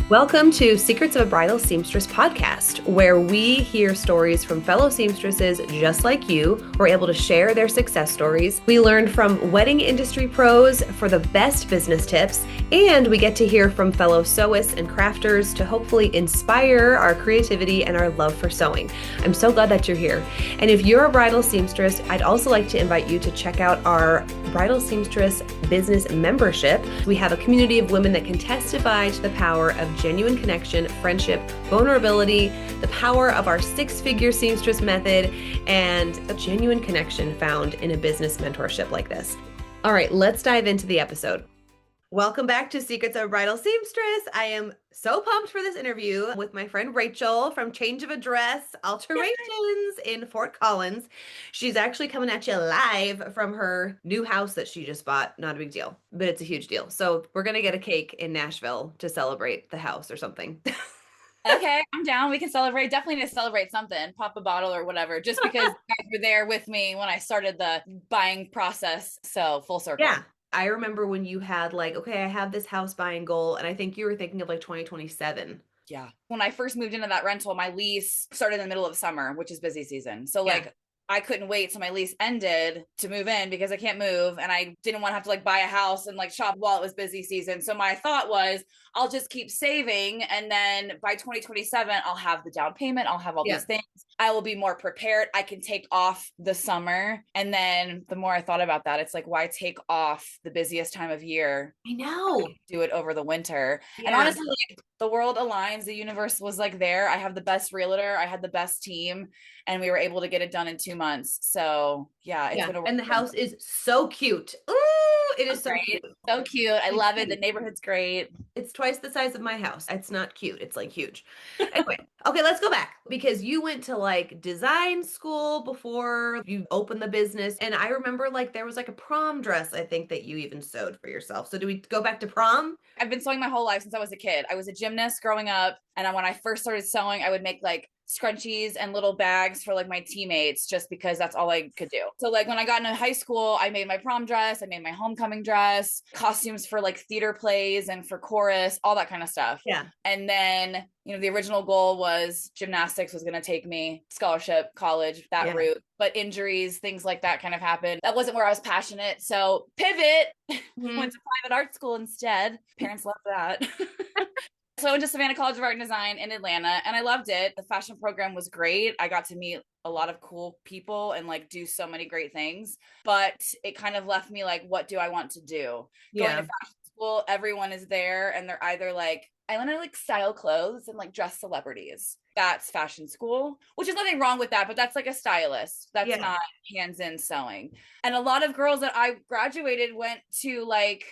Welcome to Secrets of a Bridal Seamstress podcast, where we hear stories from fellow seamstresses just like you. We're able to share their success stories. We learn from wedding industry pros for the best business tips, and we get to hear from fellow sewists and crafters to hopefully inspire our creativity and our love for sewing. I'm so glad that you're here. And if you're a bridal seamstress, I'd also like to invite you to check out our Bridal Seamstress business membership. We have a community of women that can testify to the power of genuine connection, friendship, vulnerability, the power of our six-figure seamstress method, and a genuine connection found in a business mentorship like this. All right, let's dive into the episode. Welcome back to Secrets of a Bridal Seamstress. I am so pumped for this interview with my friend Rachel from Change of a Dress Alterations in Fort Collins. She's actually coming at you live from her new house that she just bought. Not a big deal, but it's a huge deal. So we're going to get a cake in Nashville to celebrate the house or something. Okay, I'm down. We can celebrate. Definitely need to celebrate something, pop a bottle or whatever, just because you guys were there with me when I started the buying process. So full circle. Yeah. I remember when you had like, okay, I have this house buying goal, and I think you were thinking of like 2027. Yeah. When I first moved into that rental, my lease started in the middle of summer, which is busy season. So Yeah. I couldn't wait till my lease ended to move in because I can't move. And I didn't want to have to buy a house and shop while it was busy season. So my thought was I'll just keep saving. And then by 2027, I'll have the down payment. I'll have all these things. I will be more prepared. I can take off the summer. And then the more I thought about that, it's why take off the busiest time of year? I know. Do it over the winter. Yeah. And honestly, the world aligns. The universe was there. I have the best realtor. I had the best team, and we were able to get it done in 2 months. So yeah, it's been and the house is so cute. Ooh, it is so cute. So cute. I love it. The neighborhood's great. It's twice the size of my house. It's not cute. It's huge. Anyway, okay, let's go back because you went to design school before you opened the business. And I remember there was a prom dress, I think, that you even sewed for yourself. So do we go back to prom? I've been sewing my whole life since I was a kid. I was a gymnast growing up. And when I first started sewing, I would make scrunchies and little bags for my teammates just because that's all I could do. So when I got into high school, I made my prom dress, I made my homecoming dress, costumes for theater plays and for chorus, all that kind of stuff. Yeah. And then, the original goal was gymnastics was going to take me scholarship, college, that route, but injuries, things like that kind of happened. That wasn't where I was passionate. So pivot, went to private art school instead. Parents loved that. So I went to Savannah College of Art and Design in Atlanta, and I loved it. The fashion program was great. I got to meet a lot of cool people and do so many great things, but it kind of left me what do I want to do? Going to fashion school, everyone is there and they're either I want to style clothes and dress celebrities. That's fashion school, which is nothing wrong with that, but that's a stylist. That's not hands-in sewing. And a lot of girls that I graduated went to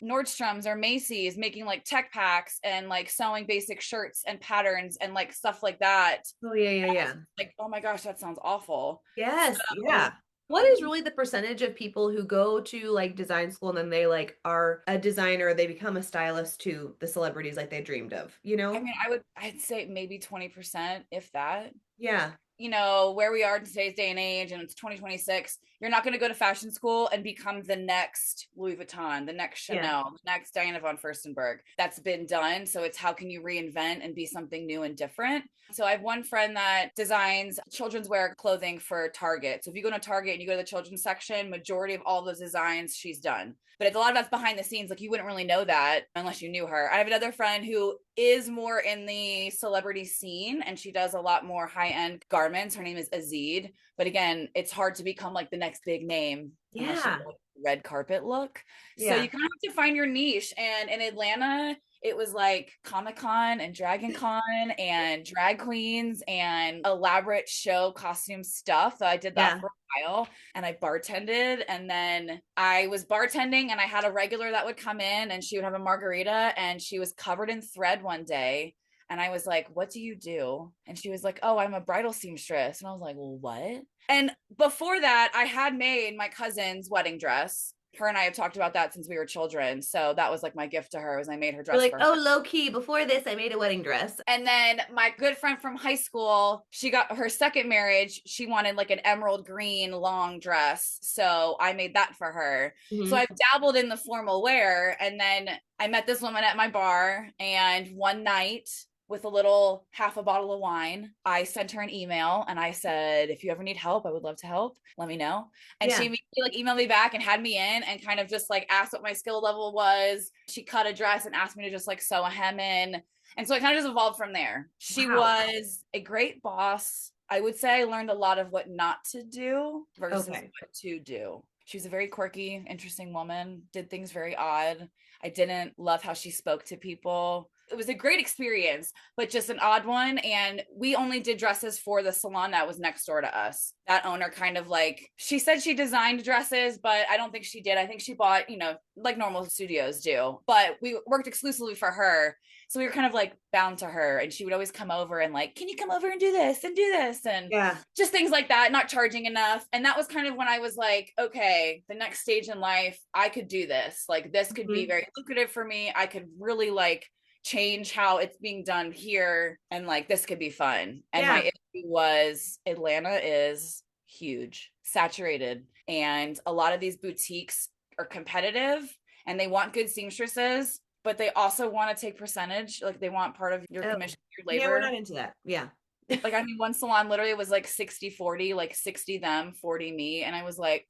Nordstrom's or Macy's making tech packs and sewing basic shirts and patterns and stuff like that. Oh yeah. Oh my gosh, that sounds awful. Yes. Yeah. What is really the percentage of people who go to design school and then they are a designer, they become a stylist to the celebrities they dreamed of, I mean, I'd say maybe 20%, if that. Yeah. Where we are in today's day and age, and it's 2026, you're not going to go to fashion school and become the next Louis Vuitton, the next Chanel, the next Diana von Furstenberg. That's been done. So it's how can you reinvent and be something new and different? So I have one friend that designs children's wear clothing for Target. So if you go to Target and you go to the children's section, majority of all those designs she's done. But it's a lot of that's behind the scenes. You wouldn't really know that unless you knew her. I have another friend who is more in the celebrity scene, and she does a lot more high-end garments. Her name is Azid. But again, it's hard to become the next big name. Yeah. Red carpet look. So you kind of have to find your niche. And in Atlanta, it was Comic-Con and Dragon Con and drag queens and elaborate show costume stuff. So I did that for a while, and I bartended, and then I was bartending and I had a regular that would come in and she would have a margarita and she was covered in thread one day. And I was like, what do you do? And she was like, oh, I'm a bridal seamstress. And I was like, well, what? And before that, I had made my cousin's wedding dress. Her and I have talked about that since we were children. So that was my gift to her, was I made her dress for her. Oh, low key, before this, I made a wedding dress. And then my good friend from high school, she got her second marriage. She wanted an emerald green long dress. So I made that for her. Mm-hmm. So I've dabbled in the formal wear. And then I met this woman at my bar, and one night, with a little half a bottle of wine, I sent her an email and I said, if you ever need help, I would love to help. Let me know. And she immediately like emailed me back and had me in and kind of just like asked what my skill level was. She cut a dress and asked me to just like sew a hem in. And so it kind of just evolved from there. She was a great boss. I would say I learned a lot of what not to do versus what to do. She was a very quirky, interesting woman, did things very odd. I didn't love how she spoke to people. It was a great experience, but just an odd one. And we only did dresses for the salon that was next door to us. That owner kind of like, she said she designed dresses, but I don't think she did. I think she bought, you know, like normal studios do, but we worked exclusively for her. So we were kind of like bound to her, and she would always come over and like, can you come over and do this and do this? And just things like that, not charging enough. And that was kind of when I was like, okay, the next stage in life, I could do this. Like this could be very lucrative for me. I could really like change how it's being done here, and like this could be fun. And my issue was Atlanta is huge, saturated, and a lot of these boutiques are competitive and they want good seamstresses, but they also want to take percentage. Like they want part of your commission, your labor. Yeah, we're not into that. Yeah. Like, I mean, one salon literally was like 60-40, like 60 them, 40 me. And I was like,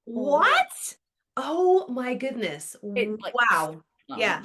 what? Oh my goodness. Wow. Yeah.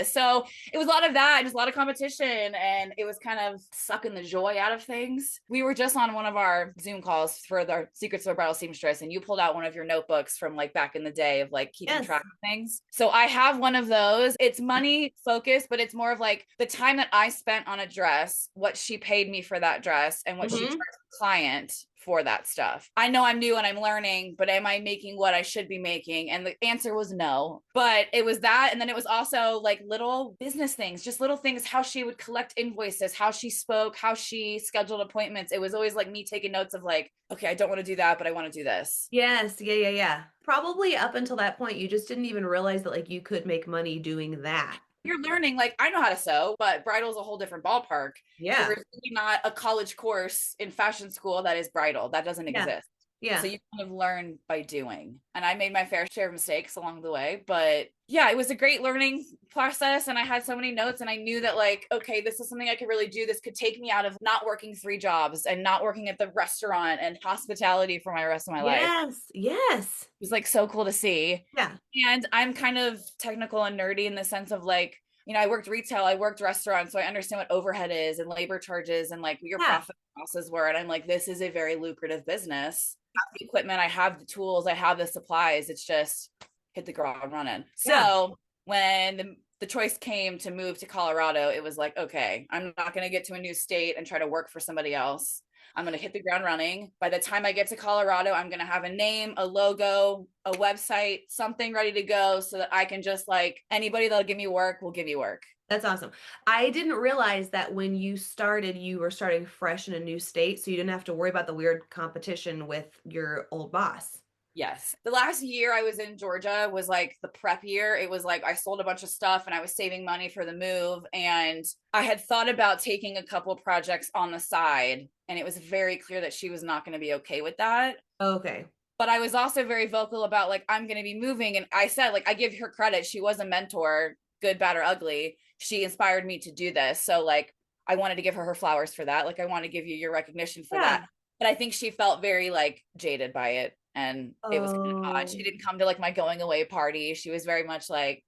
So it was a lot of that, just a lot of competition, and it was kind of sucking the joy out of things. We were just on one of our Zoom calls for the Secrets of a Bridal Seamstress, and you pulled out one of your notebooks from like back in the day of like keeping track of things. So I have one of those. It's money focused, but it's more of like the time that I spent on a dress, what she paid me for that dress, and what she charged the client for that stuff. I know I'm new and I'm learning, but am I making what I should be making? And the answer was no. But it was that. And then it was also like little business things, just little things, how she would collect invoices, how she spoke, how she scheduled appointments. It was always like me taking notes of like, okay, I don't want to do that, but I want to do this. Yes. Yeah. Probably up until that point, you just didn't even realize that like you could make money doing that. You're learning, like, I know how to sew, but bridal is a whole different ballpark. Yeah. So there's really not a college course in fashion school that is bridal. That doesn't exist. Yeah. So you kind of learn by doing. And I made my fair share of mistakes along the way. But yeah, it was a great learning process. And I had so many notes, and I knew that like, okay, this is something I could really do. This could take me out of not working 3 jobs and not working at the restaurant and hospitality for my rest of my life. Yes. It was like so cool to see. Yeah. And I'm kind of technical and nerdy in the sense of like, you know, I worked retail, I worked restaurants, so I understand what overhead is and labor charges and like your profit losses were. And I'm like, this is a very lucrative business. I have the equipment, I have the tools, I have the supplies. It's just hit the ground running. So when the choice came to move to Colorado, it was like, okay, I'm not going to get to a new state and try to work for somebody else. I'm going to hit the ground running. By the time I get to Colorado, I'm going to have a name, a logo, a website, something ready to go so that I can just like, anybody that'll give me work will give you work. That's awesome. I didn't realize that when you started, you were starting fresh in a new state, so you didn't have to worry about the weird competition with your old boss. Yes. The last year I was in Georgia was like the prep year. It was like I sold a bunch of stuff and I was saving money for the move. And I had thought about taking a couple projects on the side. And it was very clear that she was not going to be okay with that. Okay. But I was also very vocal about like, I'm going to be moving. And I said, like, I give her credit. She was a mentor, good, bad, or ugly. She inspired me to do this. So like, I wanted to give her flowers for that. Like, I want to give you your recognition for that. But I think she felt very like jaded by it. And it was kind of odd. She didn't come to like my going away party. She was very much like,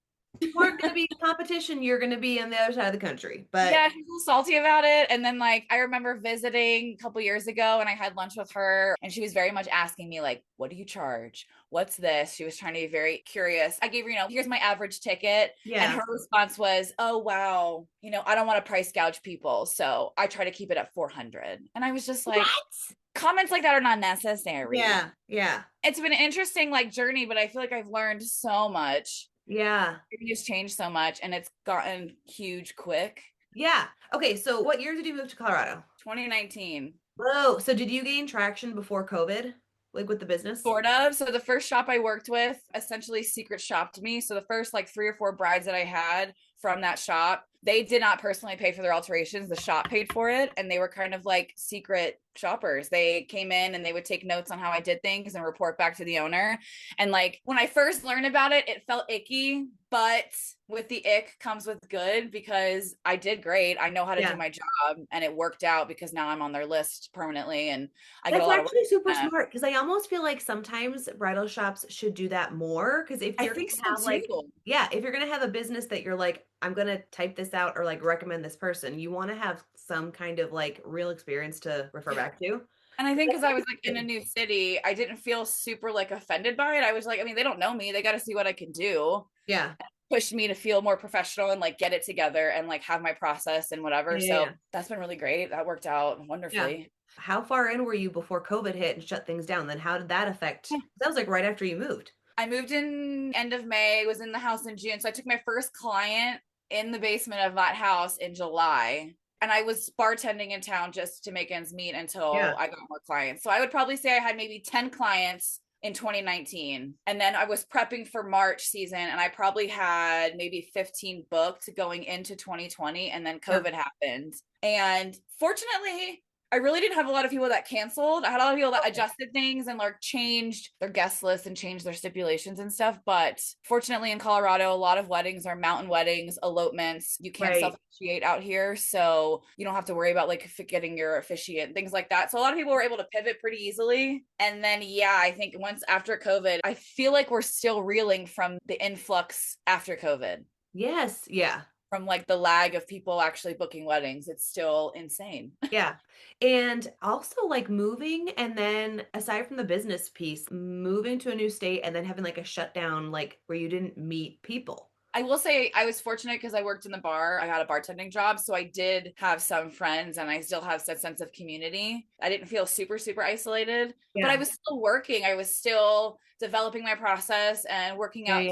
we're going to be competition. You're going to be on the other side of the country. But yeah, she's a little salty about it. And then like, I remember visiting a couple years ago and I had lunch with her and she was very much asking me like, what do you charge? What's this? She was trying to be very curious. I gave her, you know, here's my average ticket. And her response was, oh, wow. You know, I don't want to price gouge people. So I try to keep it at 400. And I was just like, what? Comments like that are not necessary. Yeah. It's been an interesting like journey, but I feel like I've learned so much. Yeah. It has changed so much and it's gotten huge quick. Yeah. Okay. So what year did you move to Colorado? 2019. Whoa. So did you gain traction before COVID? Like with the business? Sort of. So the first shop I worked with essentially secret shopped me. So the first like 3 or 4 brides that I had from that shop They did not personally pay for their alterations. The shop paid for it. And they were kind of like secret shoppers. They came in and they would take notes on how I did things and report back to the owner. And like when I first learned about it, it felt icky, but with the ick comes with good because I did great. I know how to do my job and it worked out because now I'm on their list permanently and I get a lot of work. That's actually super smart because I almost feel like sometimes bridal shops should do that more because if I you're think gonna so have like too. if you're gonna have a business that you're like, I'm gonna type this out or like recommend this person, you want to have some kind of like real experience to refer back to. And I think because That's I like was like in a new city, I didn't feel super like offended by it. I was like, I mean, they don't know me. They got to see what I can do. yeah. Pushed me to feel more professional and like get it together and like have my process and whatever. So that's been really great. That worked out wonderfully. How far in were you before COVID hit and shut things down? Then how did that affect? That was like right after you moved. I moved in end of May, was in the house in June. So I took my first client in the basement of that house in July. And I was bartending in town just to make ends meet until I got more clients. So I would probably say I had maybe 10 clients in 2019. And then I was prepping for March season and I probably had maybe 15 booked going into 2020. And then COVID happened. And fortunately, I really didn't have a lot of people that canceled. I had a lot of people that adjusted things and like changed their guest list and changed their stipulations and stuff. But fortunately in Colorado, a lot of weddings are mountain weddings, elopements. You can't self-officiate out here. So you don't have to worry about like getting your officiant, things like that. So a lot of people were able to pivot pretty easily. And then, I think once after COVID, I feel like we're still reeling from the influx after COVID. Yes. Yeah. From like the lag of people actually booking weddings. It's still insane. Yeah. And also like moving and then aside from the business piece, moving to a new state and then having like a shutdown, like where you didn't meet people. I will say I was fortunate because I worked in the bar. I got a bartending job. So I did have some friends and I still have that sense of community. I didn't feel super, super isolated, but I was still working. I was still developing my process and working out,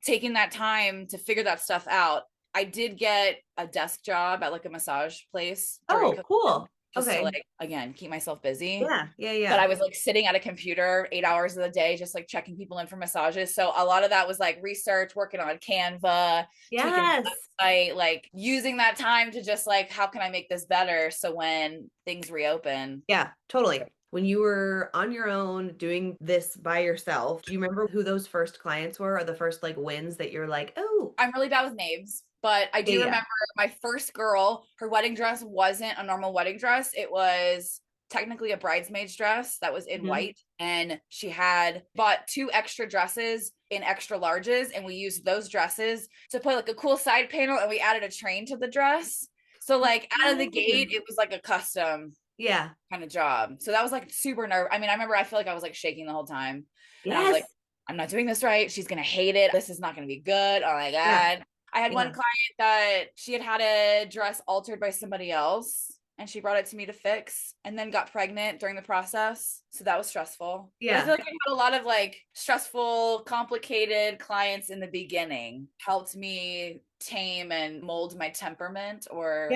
taking that time to figure that stuff out. I did get a desk job at like a massage place. Oh, cool. Just to like, again, keep myself busy. Yeah. But I was like sitting at a computer 8 hours of the day, just like checking people in for massages. So a lot of that was like research, working on Canva, tweaking the website, like using that time to just like, how can I make this better? So when things reopen. Yeah, totally. When you were on your own doing this by yourself, do you remember who those first clients were or the first like wins that you're like, oh, I'm really bad with names. But I do remember my first girl, her wedding dress wasn't a normal wedding dress. It was technically a bridesmaid's dress that was in white. And she had bought 2 extra dresses in extra larges. And we used those dresses to put like a cool side panel and we added a train to the dress. So like out of the gate, it was like a custom kind of job. So that was like super nerve. I mean, I remember I feel like I was like shaking the whole time. And I was like, I'm not doing this right. She's going to hate it. This is not going to be good. Oh my God. I had one client that she had a dress altered by somebody else and she brought it to me to fix and then got pregnant during the process. So that was stressful. But I feel like I had a lot of like stressful, complicated clients in the beginning. Helped me tame and mold my temperament or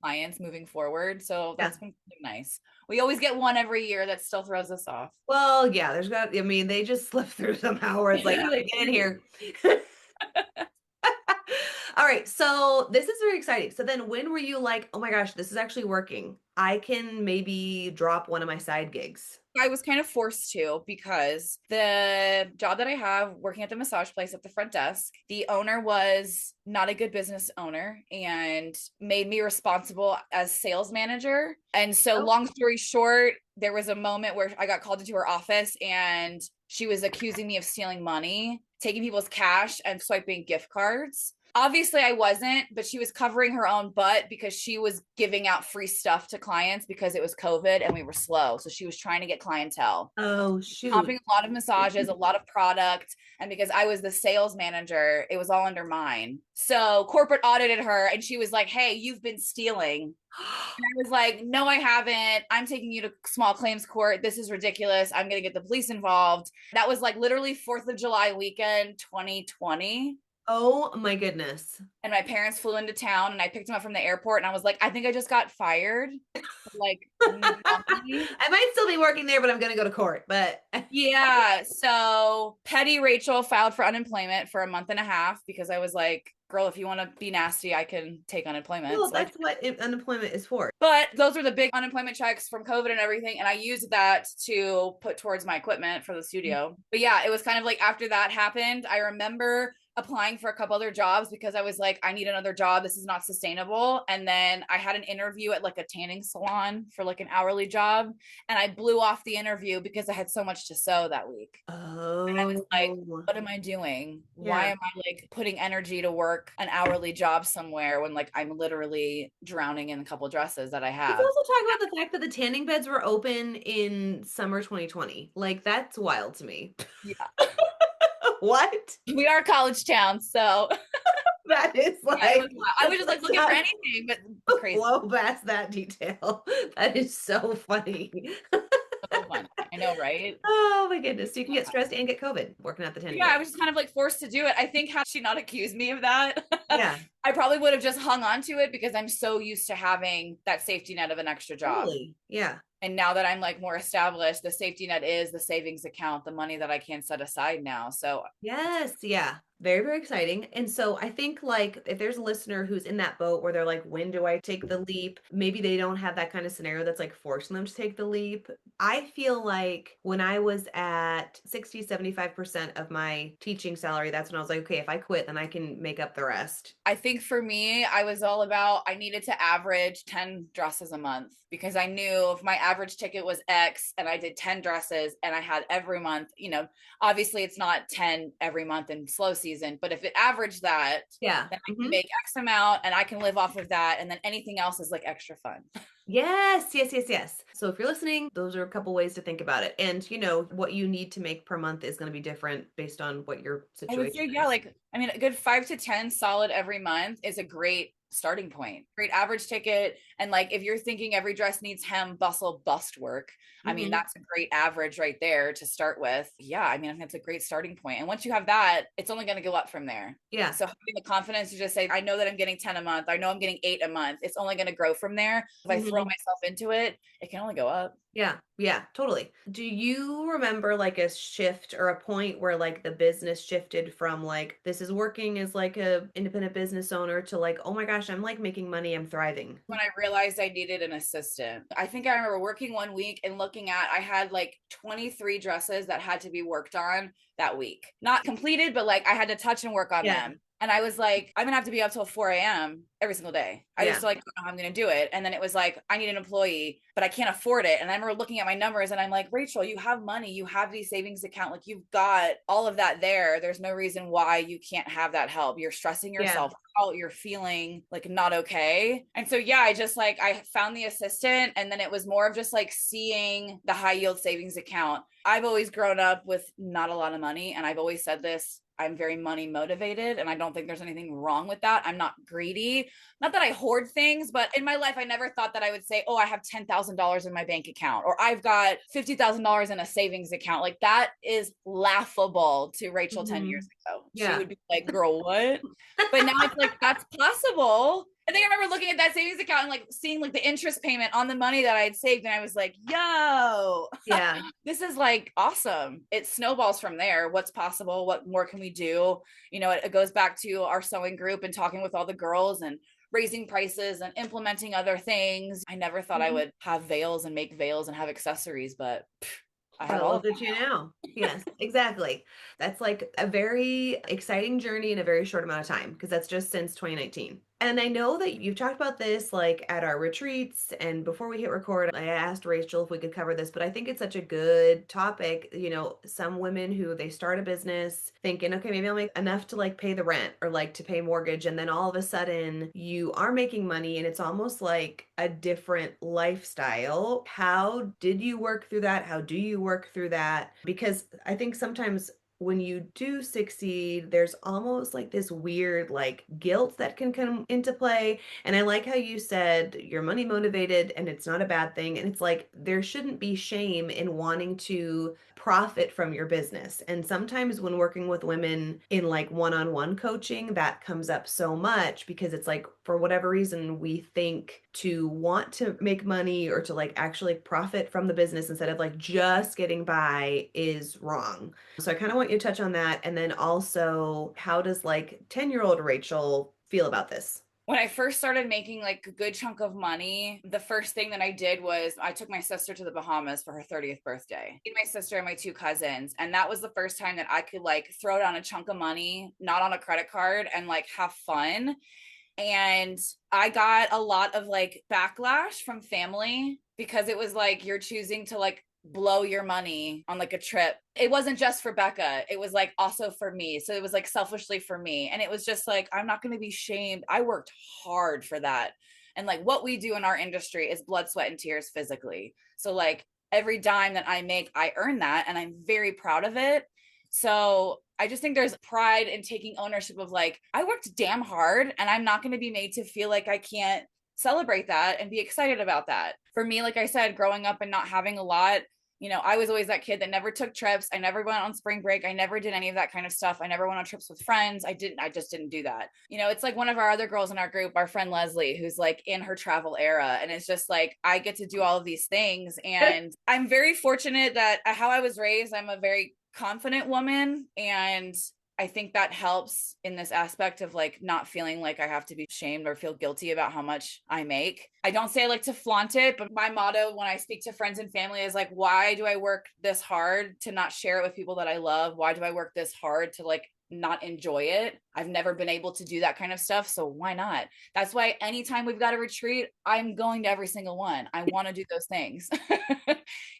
clients moving forward. So that's been nice. We always get one every year that still throws us off. Well, they just slip through somehow where it's like, get in here. All right. So this is very exciting. So then when were you like, oh my gosh, this is actually working. I can maybe drop one of my side gigs. I was kind of forced to because the job that I have working at the massage place at the front desk, the owner was not a good business owner and made me responsible as sales manager. And so long story short, there was a moment where I got called into her office and she was accusing me of stealing money, taking people's cash and swiping gift cards. Obviously I wasn't, but she was covering her own butt because she was giving out free stuff to clients because it was COVID and we were slow. So she was trying to get clientele. Oh, shoot. Comping a lot of massages, a lot of product. And because I was the sales manager, it was all under mine. So corporate audited her and she was like, hey, you've been stealing. And I was like, no, I haven't. I'm taking you to small claims court. This is ridiculous. I'm going to get the police involved. That was like literally 4th of July weekend, 2020. Oh my goodness. And my parents flew into town and I picked him up from the airport and I was like, I think I just got fired. Like, mommy. I might still be working there, but I'm going to go to court. But Yeah. So petty Rachel filed for unemployment for a month and a half because I was like, girl, if you want to be nasty, I can take unemployment. well, So that's what unemployment is for. but those were the big unemployment checks from COVID and everything. And I used that to put towards my equipment for the studio. But yeah, it was kind of like after that happened, I remember applying for a couple other jobs because I was like, I need another job. This is not sustainable. And then I had an interview at like a tanning salon for like an hourly job. And I blew off the interview because I had so much to sew that week. And I was like, Oh, what am I doing? Why yeah. am I like putting energy to work an hourly job somewhere when like I'm literally drowning in a couple dresses that I Let's have? also talk about the fact that the tanning beds were open in summer 2020. Like, that's wild to me. Yeah. What? We are a college town, so That is yeah, it was like, wild. I was just like let's looking for not anything, but crazy. blow past that detail. That is so funny. So fun. I know, right? Oh my goodness. So you can get stressed and get COVID working at the tanning Yeah, I bed. was just kind of like forced to do it. I think had she not accused me of that, Yeah, I probably would have just hung on to it because I'm so used to having that safety net of an extra job. totally. Yeah. And now that I'm like more established, the safety net is the savings account, the money that I can set aside now. So Yes, yeah. Very, very exciting. And so I think like if there's a listener who's in that boat where they're like, when do I take the leap? Maybe they don't have that kind of scenario that's like forcing them to take the leap. I feel like when I was at 60, 75% of my teaching salary, that's when I was like, okay, if I quit, then I can make up the rest. I think for me, I was all about I needed to average 10 dresses a month because I knew if my average ticket was X and I did 10 dresses and I had every month, obviously it's not 10 every month in slow season, but if it averaged that, Yeah. then I can Hmm. make X amount and I can live off of that. And then anything else is like extra fun. Yes, yes, yes, yes. So if you're listening, those are a couple ways to think about it. And what you need to make per month is going to be different based on what your I would situation say, yeah, is. like, I mean, a good 5 to 10 solid every month is a great starting point, great average ticket. And like, if you're thinking every dress needs hem, bustle, bust work, I mean, Hmm. that's a great average right there to start with. Yeah, I mean, I think that's a great starting point. And once you have that, it's only going to go up from there. Yeah. So having the confidence to just say, I know that I'm getting 10 a month. I know I'm getting 8 a month. It's only going to grow from there. If I throw Hmm. myself into it, it can only go up. Yeah, yeah, totally. Do you remember like a shift or a point where like the business shifted from like this is working as like a independent business owner to like, oh my gosh, I'm like making money, I'm thriving. When I realized I needed an assistant. I think I remember working one week and looking at, I had like 23 dresses that had to be worked on that week. Not completed, but like I had to touch and work on Yeah, them. And I was like, I'm gonna have to be up till 4 a.m. every single day. I yeah. just like don't know how I'm gonna do it. And then it was like, I need an employee, but I can't afford it. And I remember looking at my numbers and I'm like, Rachel, you have money, you have these savings account, like you've got all of that there. There's no reason why you can't have that help. You're stressing Yeah. yourself out, you're feeling like not okay. And so yeah, I just like I found the assistant and then it was more of just like seeing the high yield savings account. I've always grown up with not a lot of money and I've always said this, I'm very money motivated and I don't think there's anything wrong with that. I'm not greedy. Not that I hoard things, but in my life, I never thought that I would say, oh, I have $10,000 in my bank account or I've got $50,000 in a savings account. Like that is laughable to Rachel 10 Hmm. years ago. She Yeah. would be like, girl, what? But now it's like, that's possible. I think I remember looking at that savings account and like seeing like the interest payment on the money that I had saved. And I was like, yo, Yeah. this is like awesome. It snowballs from there. What's possible? What more can we do? It goes back to our sewing group and talking with all the girls and raising prices and implementing other things. I never thought I Mhm. would have veils and make veils and have accessories, but I have Well, all of look at you now. Yes, exactly. That's like a very exciting journey in a very short amount of time because that's just since 2019. And I know that you've talked about this like at our retreats and before we hit record, I asked Rachel if we could cover this, but I think it's such a good topic. Some women who they start a business thinking, okay, maybe I'll make enough to like pay the rent or like to pay mortgage. And then all of a sudden you are making money and it's almost like a different lifestyle. How did you work through that? How do you work through that? Because I think sometimes when you do succeed, there's almost like this weird like guilt that can come into play. And I like how you said you're money motivated and it's not a bad thing. And it's like there shouldn't be shame in wanting to profit from your business. And sometimes when working with women in like one-on-one coaching, that comes up so much because it's like for whatever reason we think to want to make money or to like actually profit from the business instead of like just getting by is wrong. So I kind of want you to touch on that. And then also, how does like 10-year-old Rachel feel about this? When I first started making like a good chunk of money, the first thing that I did was I took my sister to the Bahamas for her 30th birthday. My sister and my two cousins. And that was the first time that I could like throw down a chunk of money, not on a credit card, and like have fun. And I got a lot of like backlash from family because it was like you're choosing to like blow your money on like a trip. It wasn't just for Becca, it was like also for me. So it was like selfishly for me. And it was just like, I'm not going to be shamed. I worked hard for that. And like what we do in our industry is blood, sweat, and tears physically. So like every dime that I make, I earn that. And I'm very proud of it. So I just think there's pride in taking ownership of like, I worked damn hard and I'm not going to be made to feel like I can't celebrate that and be excited about that. For me, like I said, growing up and not having a lot, I was always that kid that never took trips. I never went on spring break. I never did any of that kind of stuff. I never went on trips with friends. I just didn't do that. It's like one of our other girls in our group, our friend Leslie, who's like in her travel era. And it's just like, I get to do all of these things. And I'm very fortunate that how I was raised, I'm a very confident woman. And I think that helps in this aspect of like not feeling like I have to be shamed or feel guilty about how much I make. I don't say I like to flaunt it, but my motto when I speak to friends and family is like, why do I work this hard to not share it with people that I love? Why do I work this hard to like not enjoy it? I've never been able to do that kind of stuff. So why not? That's why anytime we've got a retreat, I'm going to every single one. I want to do those things.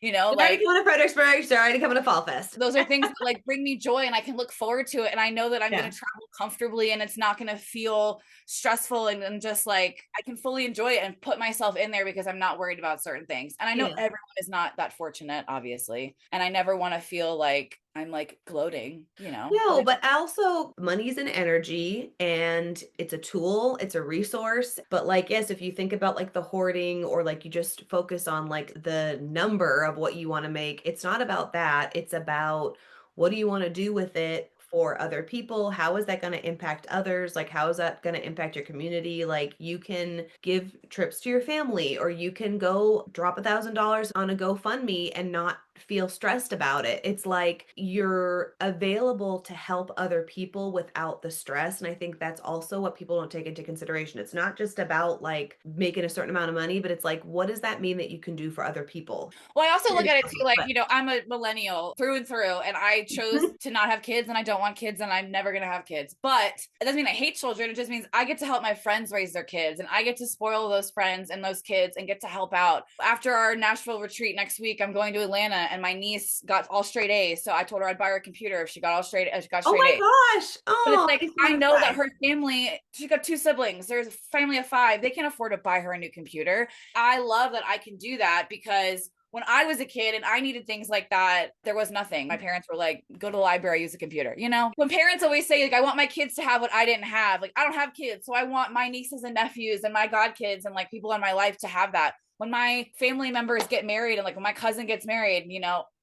Like going to Fredericksburg, sorry to come to Fall Fest. Those are things that like bring me joy and I can look forward to it. And I know that I'm going to travel comfortably and it's not going to feel stressful and just like I can fully enjoy it and put myself in there because I'm not worried about certain things. And I know everyone is not that fortunate, obviously. And I never want to feel like I'm like gloating, No, but also money's an energy and it's a tool, it's a resource. But like, yes, if you think about like the hoarding or like you just focus on like the number of what you want to make, it's not about that. It's about what do you want to do with it for other people? How is that going to impact others? Like, how is that going to impact your community? Like, you can give trips to your family, or you can go drop $1,000 on a GoFundMe and not feel stressed about it. It's like you're available to help other people without the stress. And I think that's also what people don't take into consideration. It's not just about like making a certain amount of money, but it's like, what does that mean that you can do for other people? Well, I also look at it too, like, I'm a millennial through and through, and I chose to not have kids, and I don't want kids, and I'm never going to have kids. But it doesn't mean I hate children. It just means I get to help my friends raise their kids, and I get to spoil those friends and those kids and get to help out. After our Nashville retreat next week, I'm going to Atlanta, and my niece got all straight A's. So I told her I'd buy her a computer if she got all straight A's. Oh my gosh. But it's like, I know that her family, she's got 2 siblings. There's a family of 5. They can't afford to buy her a new computer. I love that I can do that because when I was a kid and I needed things like that, there was nothing. My parents were like, go to the library, use a computer. When parents always say, like, I want my kids to have what I didn't have, like, I don't have kids. So I want my nieces and nephews and my godkids and like people in my life to have that. When my family members get married and like when my cousin gets married,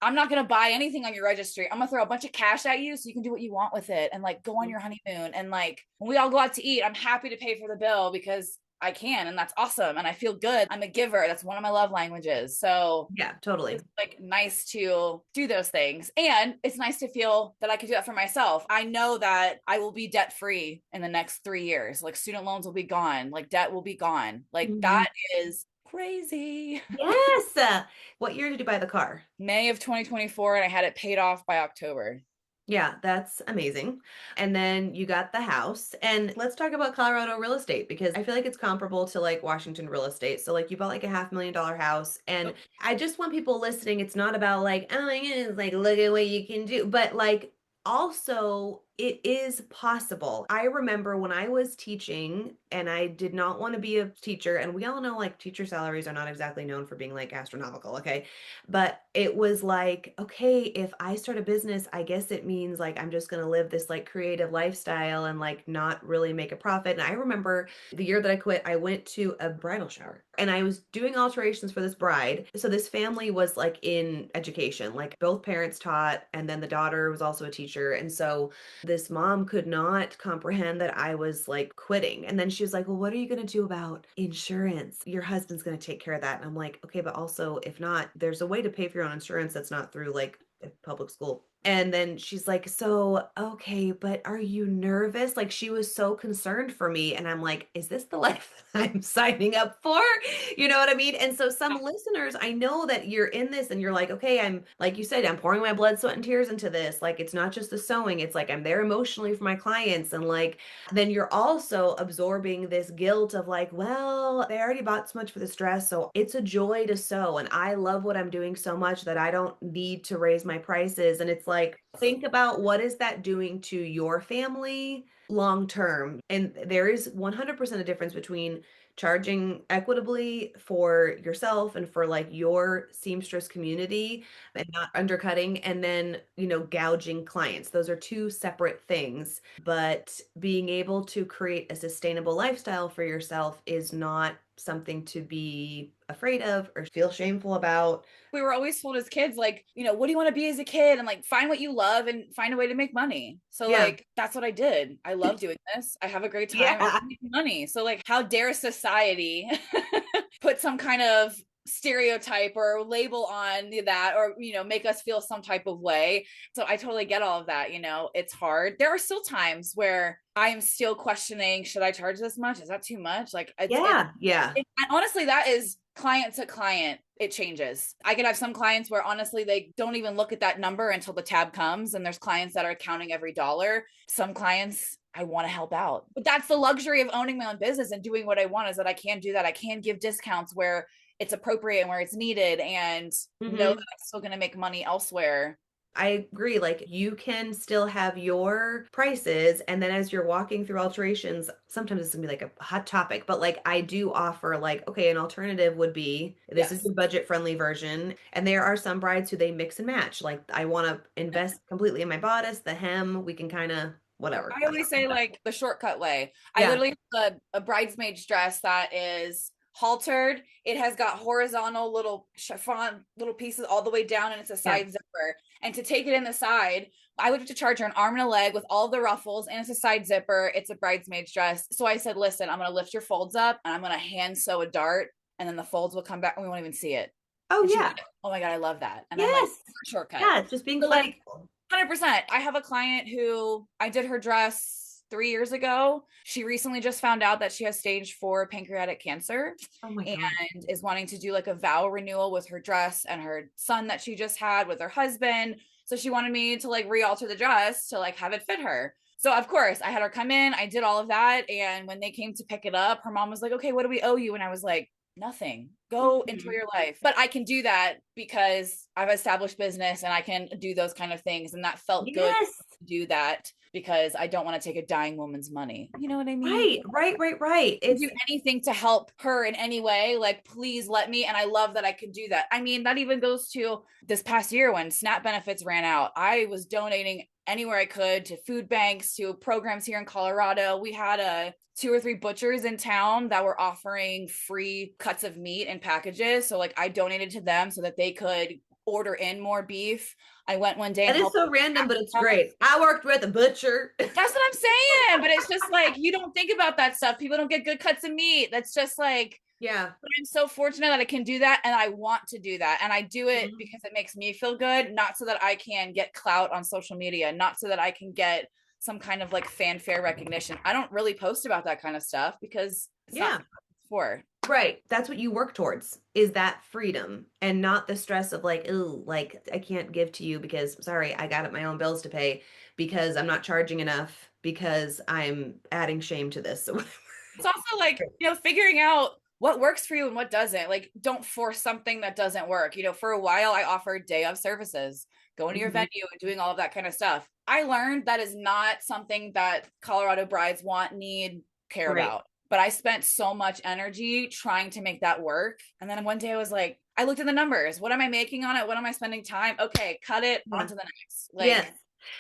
I'm not going to buy anything on your registry. I'm going to throw a bunch of cash at you so you can do what you want with it and like go on your honeymoon. And like when we all go out to eat, I'm happy to pay for the bill because I can, and that's awesome. And I feel good. I'm a giver. That's one of my love languages. So yeah, totally. It's like nice to do those things. And it's nice to feel that I can do that for myself. I know that I will be debt free in the next 3 years. Like student loans will be gone. Like debt will be gone. Like that is crazy. Yes. What year did you buy the car? May of 2024, and I had it paid off by October. Yeah, that's amazing. And then you got the house. And let's talk about Colorado real estate because I feel like it's comparable to like Washington real estate. So like you bought like a $500,000 house. And I just want people listening, it's not about like, oh my goodness, like look at what you can do. But like also It is possible. I remember when I was teaching and I did not want to be a teacher, and we all know like teacher salaries are not exactly known for being like astronomical, okay? But it was like, okay, if I start a business, I guess it means like I'm just going to live this like creative lifestyle and like not really make a profit. And I remember the year that I quit, I went to a bridal shower and I was doing alterations for this bride. So this family was like in education, like both parents taught, and then the daughter was also a teacher. And so this mom could not comprehend that I was like quitting. And then she was like, well, what are you going to do about insurance? Your husband's going to take care of that. And I'm like, okay, but also if not, there's a way to pay for your own insurance that's not through like a public school. And then she's like, so, okay, but are you nervous? Like, she was so concerned for me. And I'm like, is this the life that I'm signing up for? You know what I mean? And so, some listeners, I know that you're in this and you're like, okay, I'm, like you said, I'm pouring my blood, sweat, and tears into this. Like, it's not just the sewing, it's like I'm there emotionally for my clients. And like, then you're also absorbing this guilt of like, well, they already bought so much for this dress. So, it's a joy to sew. And I love what I'm doing so much that I don't need to raise my prices. And it's like, think about what is that doing to your family long term. And there is 100% a difference between charging equitably for yourself and for like your seamstress community and not undercutting, and then, gouging clients. Those are two separate things. But being able to create a sustainable lifestyle for yourself is not something to be afraid of or feel shameful about. We were always told as kids, like, what do you want to be as a kid? And like, find what you love and find a way to make money. So Yeah. like, that's what I did. I love doing this. I have a great time. Yeah. I'm making money. So like, how dare society put some kind of stereotype or label on that, or make us feel some type of way. So I totally get all of that. It's hard. There are still times where I am still questioning, should I charge this much? Is that too much? Like, Yeah. honestly, that is client to client. It changes. I could have some clients where honestly they don't even look at that number until the tab comes, and there's clients that are counting every dollar. Some clients I want to help out, but that's the luxury of owning my own business and doing what I want, is that I can do that. I can give discounts where it's appropriate and where it's needed, and know that I'm still going to make money elsewhere. I agree. Like, you can still have your prices, and then as you're walking through alterations, sometimes it's gonna be like a hot topic, but like I do offer like, okay, an alternative would be this is Yes. the budget friendly version. And there are some brides who they mix and match. Like, I want to invest completely in my bodice, the hem, we can kind of whatever. I always say like the shortcut way. I Yeah. literally have a bridesmaid's dress that is haltered. It has got horizontal little chiffon little pieces all the way down, and it's a side zipper. And to take it in the side, I would have to charge her an arm and a leg with all the ruffles, and it's a side zipper. It's a bridesmaid's dress. So I said, listen, I'm going to lift your folds up and I'm going to hand sew a dart, and then the folds will come back and we won't even see it. Oh, and yeah. Went, oh my God, I love that. And Yes. I'm like, shortcut. Yeah, it's just being flexible. 100%. I have a client who I did her dress 3 years ago. She recently just found out that she has stage 4 pancreatic cancer. Oh my God. And is wanting to do like a vow renewal with her dress and her son that she just had with her husband. So she wanted me to like re-alter the dress to like have it fit her. So of course I had her come in, I did all of that. And when they came to pick it up, her mom was like, okay, what do we owe you? And I was like, nothing. Go enjoy your life. But I can do that because I've established business and I can do those kind of things. And that felt good to do that because I don't want to take a dying woman's money. You know what I mean? Right. It's do anything to help her in any way. Like, please let me. And I love that I can do that. I mean, that even goes to this past year when SNAP benefits ran out. I was donating anywhere I could to food banks, to programs here in Colorado. We had 2 or 3 butchers in town that were offering free cuts of meat and packages. So like I donated to them so that they could order in more beef. I went one day. And it's so random, but it's great. I worked with a butcher. That's what I'm saying. But it's just like, you don't think about that stuff. People don't get good cuts of meat. That's just like, yeah. But I'm so fortunate that I can do that. And I want to do that. And I do it because it makes me feel good, not so that I can get clout on social media, not so that I can get some kind of like fanfare recognition. I don't really post about that kind of stuff because it's not for. Right. That's what you work towards, is that freedom, and not the stress of like, oh, like I can't give to you because sorry, I got my own bills to pay, because I'm not charging enough, because I'm adding shame to this. It's also like, figuring out what works for you and what doesn't. Like, don't force something that doesn't work. For a while I offered day of services, going to your venue and doing all of that kind of stuff. I learned that is not something that Colorado brides want, need, care about. But I spent so much energy trying to make that work. And then one day I was like, I looked at the numbers. What am I making on it? What am I spending time? Okay, cut it, on to the next. Yes.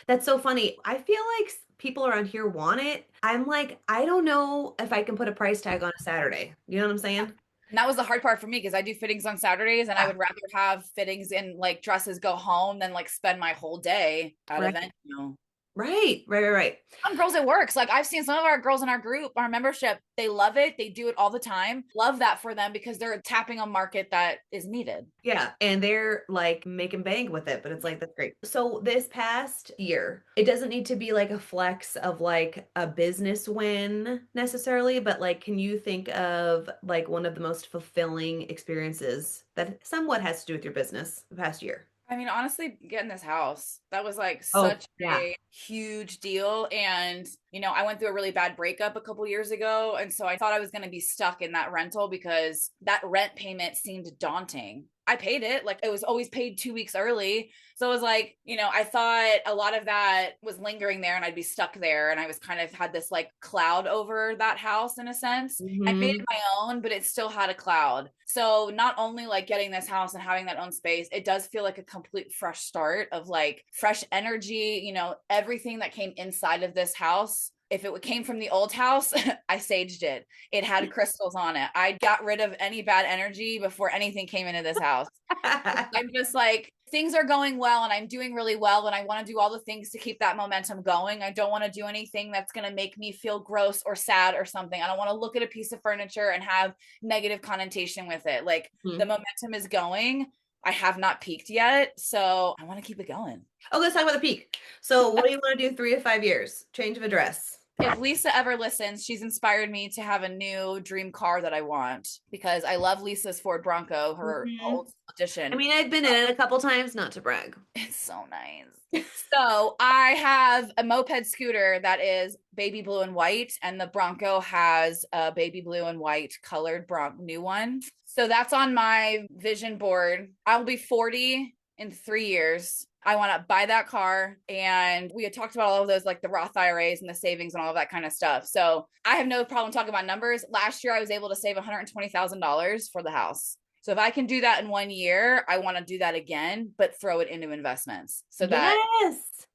That's so funny. I feel like people around here want it. I'm like, I don't know if I can put a price tag on a Saturday. You know what I'm saying? And that was the hard part for me because I do fittings on Saturdays, and I would rather have fittings in like dresses go home than like spend my whole day at a venue. Right. Some girls it works. Like, I've seen some of our girls in our group, our membership, they love it. They do it all the time. Love that for them because they're tapping a market that is needed. Yeah. And they're like making bank with it, but it's like, that's great. So this past year, it doesn't need to be like a flex of like a business win necessarily, but like, can you think of like one of the most fulfilling experiences that somewhat has to do with your business the past year? I mean, honestly, getting this house, that was like such a huge deal. And, I went through a really bad breakup a couple years ago. And so I thought I was going to be stuck in that rental because that rent payment seemed daunting. I paid it. Like, it was always paid 2 weeks early. So it was like, I thought a lot of that was lingering there and I'd be stuck there. And I was kind of had this like cloud over that house in a sense. I made it my own, but it still had a cloud. So not only like getting this house and having that own space, it does feel like a complete fresh start of like fresh energy, everything that came inside of this house. If it came from the old house, I saged it. It had crystals on it. I got rid of any bad energy before anything came into this house. I'm just like, things are going well and I'm doing really well. And I want to do all the things to keep that momentum going. I don't want to do anything that's going to make me feel gross or sad or something. I don't want to look at a piece of furniture and have negative connotation with it. Like, the momentum is going. I have not peaked yet, so I want to keep it going. Oh, let's talk about the peak. So what do you want to do 3 to 5 years? Change of address. If Lisa ever listens, she's inspired me to have a new dream car that I want because I love Lisa's Ford Bronco, her old edition. I mean, I've been in it a couple times, not to brag. It's so nice. So I have a moped scooter that is baby blue and white, and the Bronco has a baby blue and white colored new one. So that's on my vision board. I'll be 40 in 3 years. I want to buy that car. And we had talked about all of those, like the Roth IRAs and the savings and all of that kind of stuff. So I have no problem talking about numbers. Last year, I was able to save $120,000 for the house. So if I can do that in 1 year, I want to do that again, but throw it into investments so that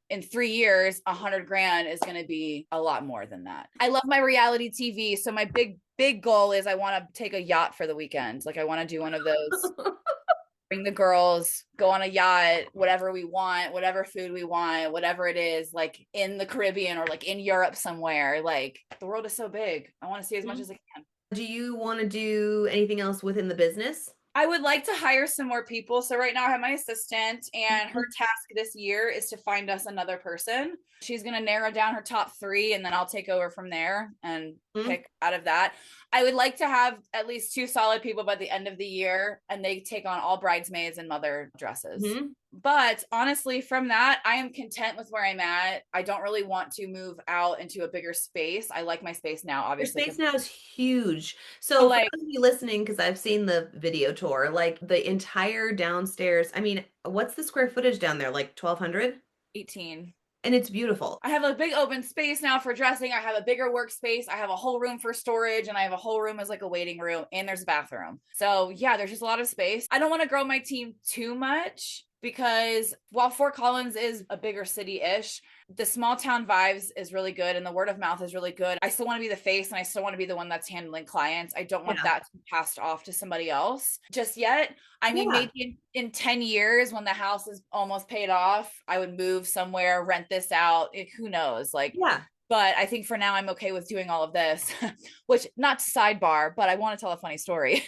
in 3 years, 100 grand is going to be a lot more than that. I love my reality TV. So my big goal is I want to take a yacht for the weekend. Like, I want to do one of those. Bring the girls, go on a yacht, whatever we want, whatever food we want, whatever it is, like in the Caribbean or like in Europe somewhere. Like, the world is so big. I want to see as much as I can. Do you want to do anything else within the business? I would like to hire some more people. So right now I have my assistant, and her task this year is to find us another person. She's going to narrow down her top 3, and then I'll take over from there and pick out of that. I would like to have at least 2 solid people by the end of the year, and they take on all bridesmaids and mother dresses. But honestly, from that, I am content with where I'm at. I don't really want to move out into a bigger space. I like my space now, obviously. Your space now is huge. So like, for those of you listening, because I've seen the video tour, like the entire downstairs, I mean, what's the square footage down there? Like 1,200? 18. And it's beautiful. I have a big open space now for dressing. I have a bigger workspace. I have a whole room for storage, and I have a whole room as like a waiting room, and there's a bathroom. So yeah, there's just a lot of space. I don't want to grow my team too much because while Fort Collins is a bigger city-ish, the small town vibes is really good and the word of mouth is really good. I still want to be the face, and I still want to be the one that's handling clients. I don't want that to be passed off to somebody else just yet. I mean, maybe in 10 years when the house is almost paid off, I would move somewhere, rent this out. Who knows? Like, but I think for now I'm okay with doing all of this, which, not to sidebar, but I want to tell a funny story.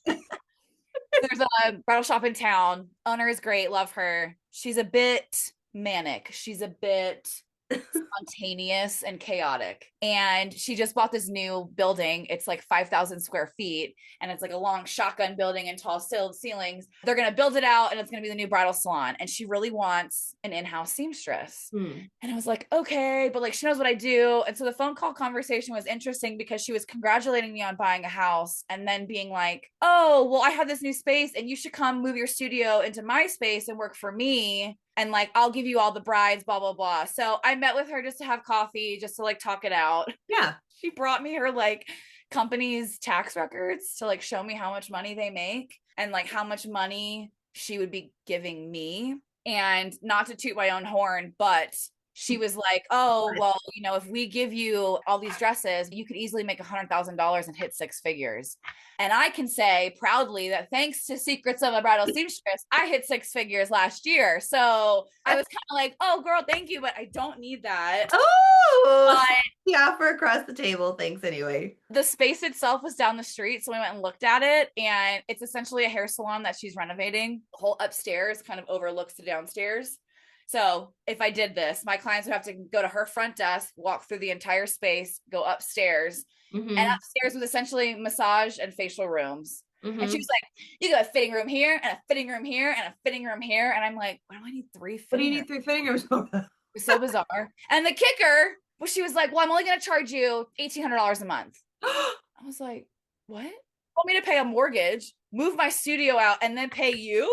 There's a bridal shop in town. Owner is great. Love her. She's a bit manic. She's a bit spontaneous and chaotic. And she just bought this new building. It's like 5,000 square feet, and it's like a long shotgun building and tall ceilings. They're going to build it out, and it's going to be the new bridal salon. And she really wants an in-house seamstress. And I was like, okay, but like she knows what I do. And so the phone call conversation was interesting because she was congratulating me on buying a house and then being like, oh, well, I have this new space and you should come move your studio into my space and work for me. And like, I'll give you all the brides, blah, blah, blah. So I met with her just to have coffee, just to like talk it out. Yeah. She brought me her like company's tax records to like show me how much money they make and like how much money she would be giving me. And not to toot my own horn, but she was like, oh, well, you know, if we give you all these dresses, you could easily make $100,000 and hit 6 figures. And I can say proudly that thanks to Secrets of a Bridal Seamstress, I hit 6 figures last year. So I was kind of like, oh, girl, thank you, but I don't need that. Oh, the offer across the table. Thanks anyway. The space itself was down the street. So we went and looked at it, and it's essentially a hair salon that she's renovating. The whole upstairs kind of overlooks the downstairs. So if I did this, my clients would have to go to her front desk, walk through the entire space, go upstairs, and upstairs was essentially massage and facial rooms. And she was like, you got a fitting room here and a fitting room here and a fitting room here. And I'm like, why do I need 3 fitting rooms? What do you need 3 fitting rooms for? It was so bizarre. And the kicker was she was like, well, I'm only going to charge you $1,800 a month. I was like, what? You want me to pay a mortgage, move my studio out, and then pay you?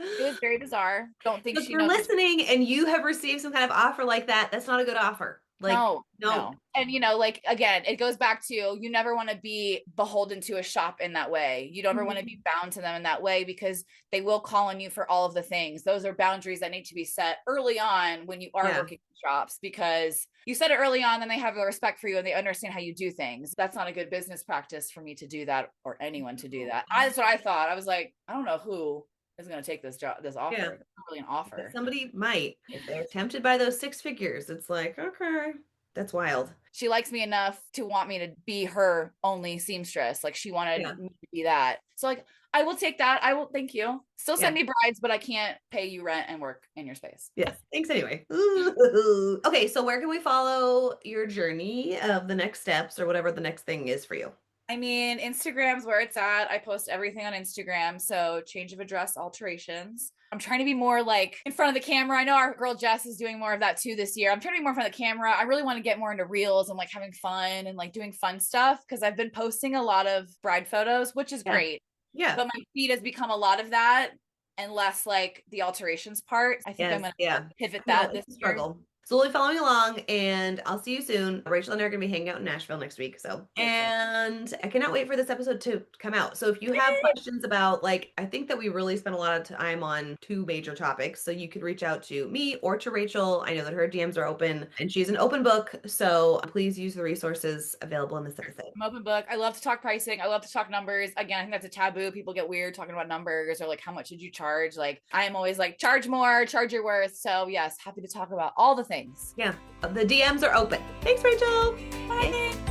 It was very bizarre. Don't think if you're listening and you have received some kind of offer like that, that's not a good offer. Like, no. And you know, like, again, it goes back to, you never want to be beholden to a shop in that way. You don't ever want to be bound to them in that way, because they will call on you for all of the things. Those are boundaries that need to be set early on when you are working in shops, because you set it early on, then they have the respect for you and they understand how you do things. That's not a good business practice for me to do that, or anyone to do that. That's what I thought. I was like, I don't know who is going to take this offer. It's not really an offer. But somebody might, if they're tempted by those 6 figures. It's like, okay, that's wild. She likes me enough to want me to be her only seamstress. Like, she wanted me to be that. So like, I will take that. I will. Thank you. Still send me brides, but I can't pay you rent and work in your space. Yes. Thanks anyway. Ooh. Okay. So where can we follow your journey of the next steps, or whatever the next thing is for you? I mean, Instagram's where it's at. I post everything on Instagram. So Change of a Dress Alterations. I'm trying to be more like in front of the camera. I know our girl Jess is doing more of that too this year. I'm trying to be more in front of the camera. I really want to get more into reels and like having fun and like doing fun stuff, because I've been posting a lot of bride photos, which is great. Yeah. But my feed has become a lot of that and less like the alterations part. I think I'm going to pivot that this year. Slowly following along, and I'll see you soon. Rachel and I are going to be hanging out in Nashville next week. And I cannot wait for this episode to come out. So if you have questions about, like, I think that we really spent a lot of time on 2 major topics. So you could reach out to me or to Rachel. I know that her DMs are open and she's an open book. So please use the resources available in this episode. I'm open book. I love to talk pricing. I love to talk numbers. Again, I think that's a taboo. People get weird talking about numbers, or like, how much did you charge? Like, I am always like, charge more, charge your worth. So yes, happy to talk about all the things. Yeah, the DMs are open. Thanks, Rachel. Bye.